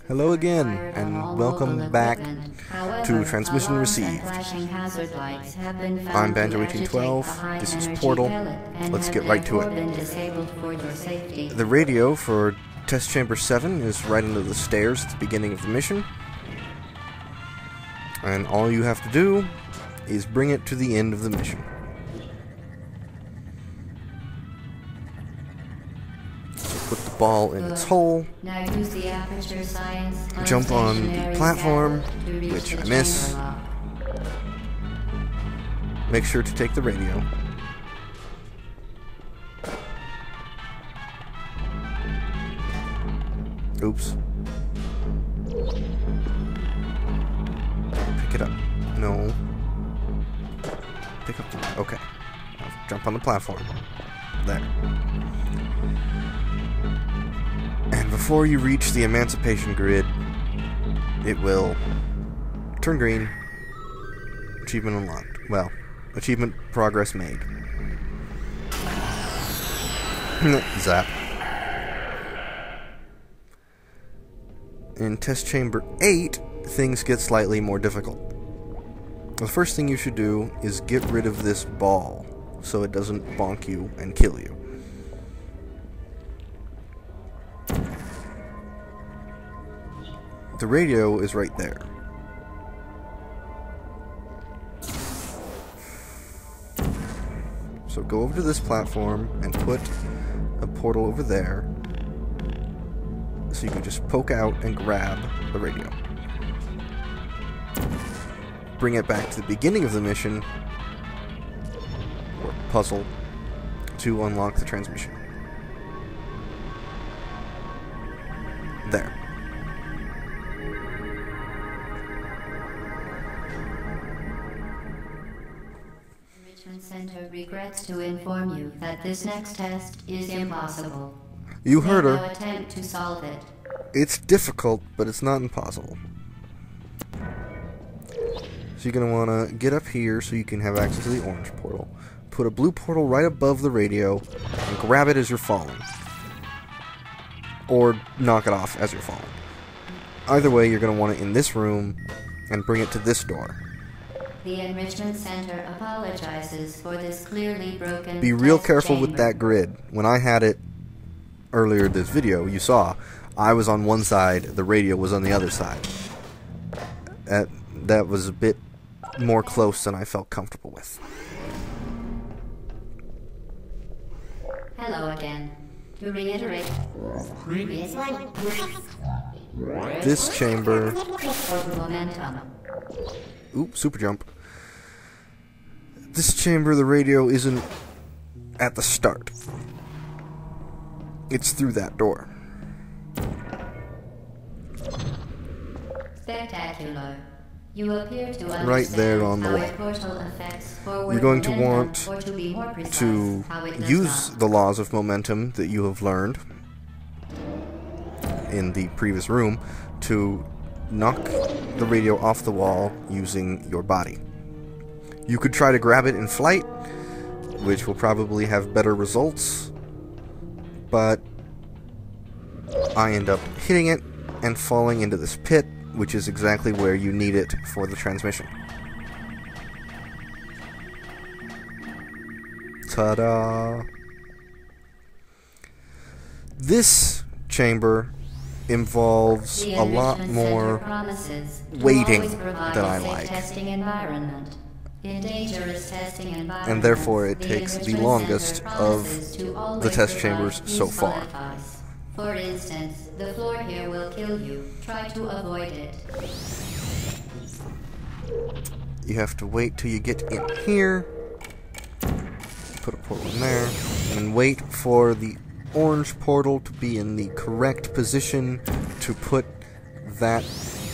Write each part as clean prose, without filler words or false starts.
Hello again, and welcome back to Transmission Received. I'm Banjo1812, this is Portal. Let's get right to it. The radio for Test Chamber 7 is right under the stairs at the beginning of the mission. And all you have to do is bring it to the end of the mission. Put the ball in its hole, jump on the platform, which I miss. Make sure to take the radio. Oops. Pick it up. No. Pick up the... Okay. I'll jump on the platform. There. And before you reach the emancipation grid, it will turn green. Achievement unlocked. Well, achievement progress made. Zap. In Test Chamber 8, things get slightly more difficult. The first thing you should do is get rid of this ball, so it doesn't bonk you and kill you. The radio is right there. So go over to this platform and put a portal over there, so you can just poke out and grab the radio. Bring it back to the beginning of the mission, or puzzle, to unlock the transmission. There. Center regrets to inform you that this next test is impossible. You heard her. No attempt to solve it. It's difficult, but it's not impossible. So you're going to want to get up here so you can have access to the orange portal. Put a blue portal right above the radio and grab it as you're falling. Or knock it off as you're falling. Either way, you're going to want it in this room and bring it to this door. The Enrichment Center apologizes for this clearly broken Be real test careful chamber. with that grid. When I had it earlier in this video, you saw I was on one side, the radio was on the other side. That was a bit more close than I felt comfortable with. Hello again. To reiterate, previous one. This chamber... Momentum. Oops, super jump. This chamber, the radio isn't at the start. It's through that door. Spectacular. You appear to understand Right there on the how wall. a portal affects forward You're going to momentum, want or to be more precise, to how it does use not. the laws of momentum that you have learned in the previous room to knock the radio off the wall using your body. You could try to grab it in flight, which will probably have better results, but I end up hitting it and falling into this pit, which is exactly where you need it for the transmission. Ta-da! This chamber involves a lot more waiting than I like, and therefore it takes the longest of the test chambers so far. For instance, the floor here will kill you. Try to avoid it. You have to wait till you get in here, put a portal in there, and wait for the orange portal to be in the correct position to put that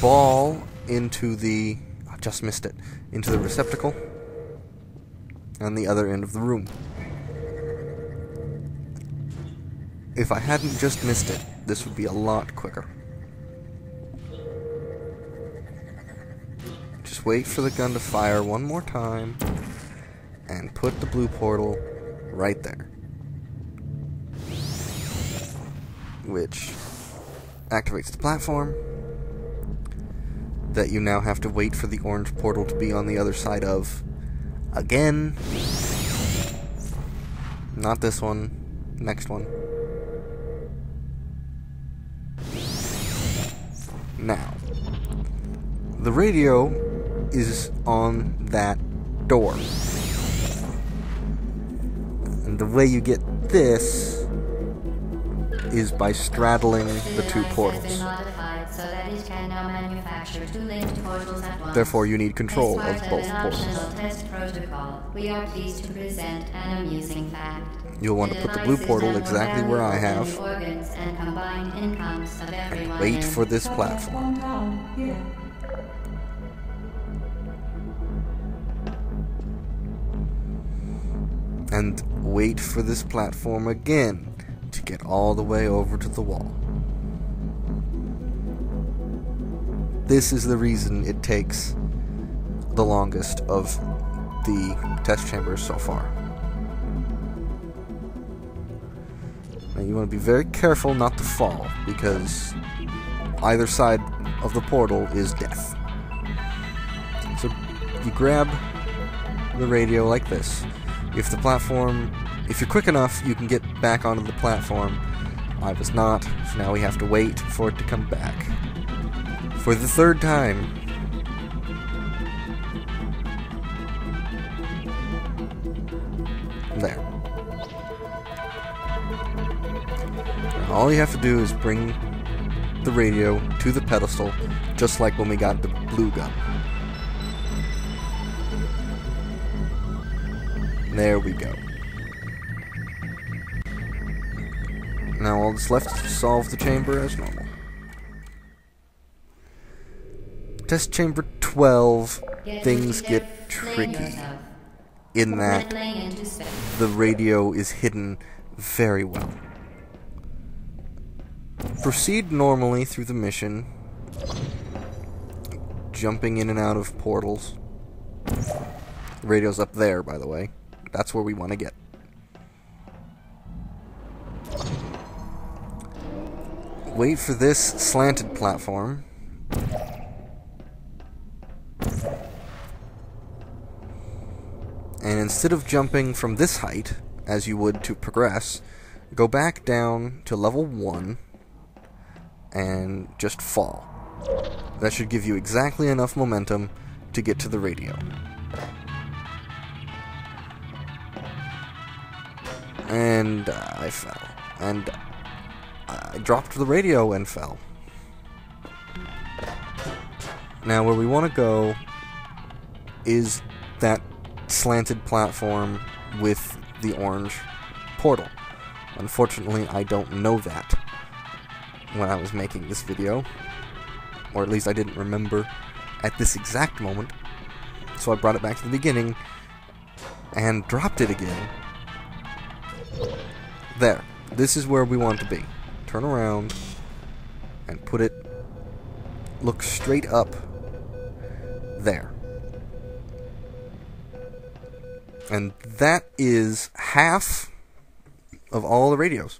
ball into the... I just missed it. Into the receptacle on the other end of the room. If I hadn't just missed it, this would be a lot quicker. Just wait for the gun to fire one more time and put the blue portal right there, which activates the platform, that you now have to wait for the orange portal to be on the other side of. Again. Not this one. Next one. Now, the radio is on that door. And the way you get this is by straddling the two portals. Therefore, you need control of both portals. We are pleased to present an amusing fact. You'll want to put the blue portal exactly where I have, and wait for this platform. And wait for this platform again to get all the way over to the wall. This is the reason it takes the longest of the test chambers so far. Now you want to be very careful not to fall, because either side of the portal is death. So you grab the radio like this. If you're quick enough, you can get back onto the platform. I was not, so now we have to wait for it to come back. For the third time. There. Now all you have to do is bring the radio to the pedestal, just like when we got the blue gun. There we go. Now all that's left is to solve the chamber as normal. Test chamber 12, things get tricky in that the radio is hidden very well. Proceed normally through the mission, jumping in and out of portals. The radio's up there, by the way. That's where we want to get. Wait for this slanted platform. And instead of jumping from this height, as you would to progress, go back down to level 1 and just fall. That should give you exactly enough momentum to get to the radio. And I fell. And I dropped the radio and fell. Now where we want to go is that slanted platform with the orange portal. Unfortunately, I don't know that when I was making this video. Or at least I didn't remember at this exact moment. So I brought it back to the beginning and dropped it again. There. This is where we want to be. Turn around and put it, look straight up there. And that is half of all the radios.